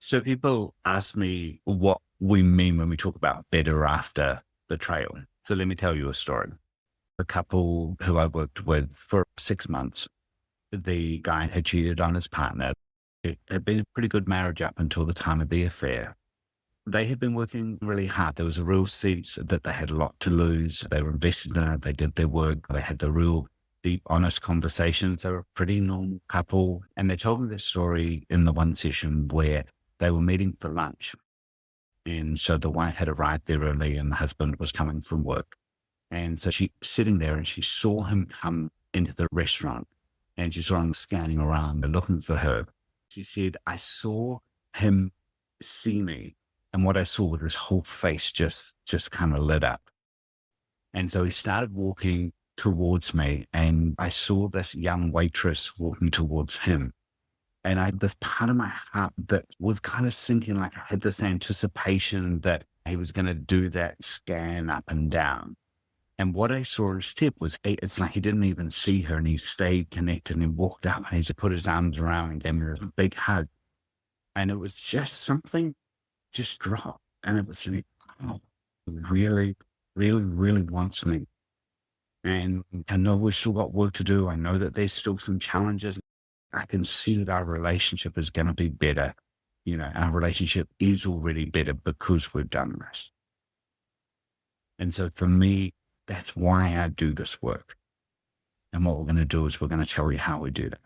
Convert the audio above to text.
So people ask me what we mean when we talk about better after betrayal. So let me tell you a story. A couple who I worked with for 6 months, the guy had cheated on his partner. It had been a pretty good marriage up until the time of the affair. They had been working really hard. There was a real sense that they had a lot to lose. They were invested in it. They did their work. They had the real deep, honest conversations. They were a pretty normal couple. And they told me this story in the one session where they were meeting for lunch. And so the wife had arrived there early and the husband was coming from work. And so she sitting there and she saw him come into the restaurant and she saw him scanning around and looking for her. She said, I saw him see me. And what I saw was his whole face just kind of lit up. And so he started walking towards me and I saw this young waitress walking towards him. And I had this part of my heart that was kind of sinking, like I had this anticipation that he was going to do that scan up and down. And what I saw instead was it's like he didn't even see her and he stayed connected and he walked up and he just put his arms around and gave me this big hug. And it was just something just dropped. And it was like, oh, he really, really, really wants me. And I know we've still got work to do. I know that there's still some challenges. I can see that our relationship is going to be better. You know, our relationship is already better because we've done this. And so for me, that's why I do this work. And what we're going to do is we're going to tell you how we do that.